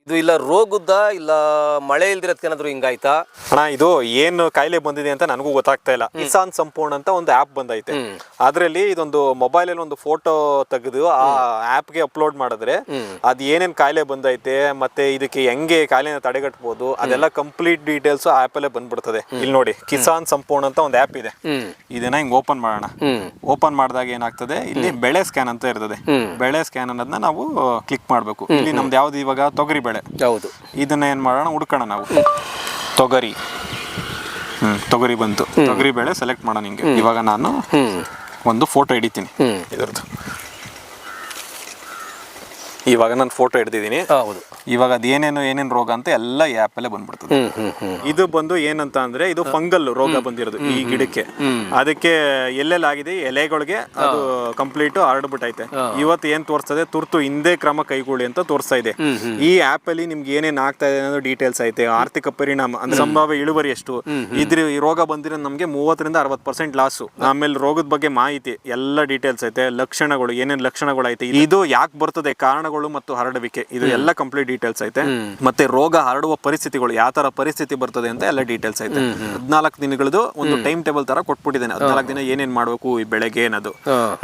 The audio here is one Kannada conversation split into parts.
ಇದು ಇಲ್ಲ ರೋಗದ ಇಲ್ಲ ಮಳೆ ಇಲ್ದಿರೋದಕ್ಕೇನಾದ್ರು ಹಿಂಗಾಯ್ತಾ? ಅಣ್ಣ ಇದು ಏನು ಕಾಯಿಲೆ ಬಂದಿದೆ ಅಂತ ನನಗೂ ಗೊತ್ತಾಗ್ತಾ ಇಲ್ಲ. ಕಿಸಾನ್ ಸಂಪೂರ್ಣ ಅಂತ ಒಂದು ಆ್ಯಪ್ ಬಂದೈತೆ. ಅದರಲ್ಲಿ ಇದೊಂದು ಮೊಬೈಲಲ್ಲಿ ಒಂದು ಫೋಟೋ ತೆಗೆದು ಆ ಆ್ಯಪ್ಗೆ ಅಪ್ಲೋಡ್ ಮಾಡಿದ್ರೆ ಅದು ಏನೇನು ಕಾಯಿಲೆ ಬಂದೈತೆ ಮತ್ತೆ ಇದಕ್ಕೆ ಹೆಂಗೆ ಕಾಯಿಲೆನ ತಡೆಗಟ್ಟಬಹುದು ಅದೆಲ್ಲ ಕಂಪ್ಲೀಟ್ ಡೀಟೇಲ್ಸ್ ಆ ಆ್ಯಪಲ್ಲೇ ಬಂದ್ಬಿಡ್ತದೆ. ಇಲ್ಲಿ ನೋಡಿ, ಕಿಸಾನ್ ಸಂಪೂರ್ಣ ಅಂತ ಒಂದು ಆ್ಯಪ್ ಇದೆ. ಇದನ್ನ ಹಿಂಗ್ ಓಪನ್ ಮಾಡೋಣ. ಓಪನ್ ಮಾಡಿದಾಗ ಏನಾಗ್ತದೆ, ಇಲ್ಲಿ ಬೆಳೆ ಸ್ಕ್ಯಾನ್ ಅಂತ ಇರ್ತದೆ. ಬೆಳೆ ಸ್ಕ್ಯಾನ್ ಅನ್ನೋದನ್ನ ನಾವು ಕ್ಲಿಕ್ ಮಾಡಬೇಕು. ಇಲ್ಲಿ ನಮ್ದು ಯಾವ್ದು ಇವಾಗ ತೊಗರಿ ಬೆಳೆ. ಹೌದು. ಇದನ್ನ ಏನ್ ಮಾಡೋಣ, ಹುಡ್ಕೋಣ ನಾವು. ತೊಗರಿ ತೊಗರಿ ಬಂತು. ತೊಗರಿ ಬೆಳೆ ಸೆಲೆಕ್ಟ್ ಮಾಡೋಣ. ಹಿಂಗೆ ಇವಾಗ ನಾನು ಒಂದು ಫೋಟೋ ಹಿಡಿತೀನಿ ಇದರದ್ದು. ಇವಾಗ ನಾನು ಫೋಟೋ ಹಿಡ್ದಿದ್ದೀನಿ. ಹೌದು. ಇವಾಗ ಅದು ಏನೇನು ರೋಗ ಅಂತ ಎಲ್ಲ ಈ ಆ್ಯಪ್ ಅಲ್ಲೇ ಬಂದ್ಬಿಡ್ತದೆ. ಇದು ಬಂದು ಏನಂತ ಅಂದ್ರೆ, ಇದು ಫಂಗಲ್ ರೋಗ ಬಂದಿರೋದು ಈ ಗಿಡಕ್ಕೆ. ಅದಕ್ಕೆ ಎಲ್ಲೆಲ್ಲಾಗಿದೆ ಎಲೆಗಳಿಗೆ ಅದು ಕಂಪ್ಲೀಟ್ ಹರಡ್ಬಿಟ್ಟೈತೆ. ಇವತ್ತು ಏನ್ ತೋರಿಸ್ತದೆ, ತುರ್ತು ಹಿಂದೆ ಕ್ರಮ ಕೈಗೊಳ್ಳಿ ಅಂತ ತೋರಿಸ್ತಾ ಇದೆ. ಈ ಆ್ಯಪ್ ಅಲ್ಲಿ ನಿಮ್ಗೆ ಏನೇನ್ ಆಗ್ತಾ ಇದೆ ಅನ್ನೋದು ಡೀಟೇಲ್ಸ್ ಐತೆ. ಆರ್ಥಿಕ ಪರಿಣಾಮ ಅಂದ್ರೆ ಸಂಭಾವ್ಯ ಇಳುವರಿ ಎಷ್ಟು, ಇದ್ರ ಈ ರೋಗ ಬಂದಿರೋ ನಮ್ಗೆ 30-60% ಲಾಸು. ಆಮೇಲೆ ರೋಗದ ಬಗ್ಗೆ ಮಾಹಿತಿ ಎಲ್ಲ ಡೀಟೇಲ್ಸ್ ಐತೆ. ಲಕ್ಷಣಗಳು, ಏನೇನ್ ಲಕ್ಷಣಗಳು ಐತೆ, ಇದು ಯಾಕೆ ಬರ್ತದೆ, ಕಾರಣಗಳು ಮತ್ತು ಹರಡುವಿಕೆ, ಇದು ಎಲ್ಲ ಕಂಪ್ಲೀಟ್ ಡೀಟೇಲ್ಸ್ ಐತೆ. ಮತ್ತೆ ರೋಗ ಹರಡುವ ಪರಿಸ್ಥಿತಿಗಳು, ಯಾವ ತರ ಪರಿಸ್ಥಿತಿ ಬರ್ತದೆ ಅಂತ ಎಲ್ಲ ಡೀಟೇಲ್ಸ್ ಐತೆ. 14 ದಿನಗಳದ್ದು ಒಂದು ಟೈಮ್ ಟೇಬಲ್ ತರ ಕೊಟ್ಬಿಟ್ಟಿದ್ದೇನೆ. 14 ದಿನ ಏನೇನ್ ಮಾಡ್ಬೇಕು ಈ ಬೆಳೆಗೆ ಅನ್ನೋದು,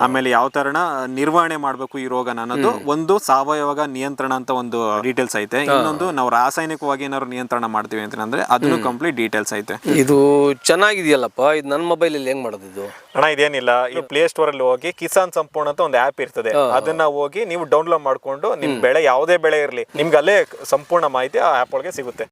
ಆಮೇಲೆ ಯಾವ ತರ ನಿರ್ವಹಣೆ ಮಾಡ್ಬೇಕು ಈ ರೋಗನ ಅನ್ನೋದು. ಒಂದು ಸಾವಯವ ನಿಯಂತ್ರಣ ಅಂತ ಒಂದು ಡೀಟೇಲ್ಸ್ ಐತೆ. ಇನ್ನೊಂದು ನಾವು ರಾಸಾಯನಿಕವಾಗಿ ಏನಾದ್ರು ನಿಯಂತ್ರಣ ಮಾಡ್ತೀವಿ ಅಂತಂದ್ರೆ ಅದನ್ನು ಕಂಪ್ಲೀಟ್ ಡೀಟೇಲ್ಸ್ ಐತೆ. ಇದು ಚೆನ್ನಾಗಿದೆಯಲ್ಲಪ್ಪ. ಇದು ನನ್ನ ಮೊಬೈಲ್ ಅಲ್ಲಿ ಹೆಂಗ್ ಮಾಡೋದು ಇದು? ಅಣ್ಣ ಇದೇನಿಲ್ಲ, ಈ ಪ್ಲೇ ಸ್ಟೋರ್ ಅಲ್ಲಿ ಹೋಗಿ ಕಿಸಾನ್ ಸಂಪೂರ್ಣ ಅಂತ ಒಂದು ಆ್ಯಪ್ ಇರ್ತದೆ. ಅದನ್ನ ಹೋಗಿ ನೀವು ಡೌನ್ಲೋಡ್ ಮಾಡ್ಕೊಂಡು ನಿಮ್ ಬೆಳೆ ಯಾವುದೇ ಬೆಳೆ ಇರಲಿ ನಿಮ್ಗೆ ಅಲ್ಲೇ ಸಂಪೂರ್ಣ ಮಾಹಿತಿ ಆ ಆ್ಯಪ್ ಒಳಗೆ ಸಿಗುತ್ತೆ.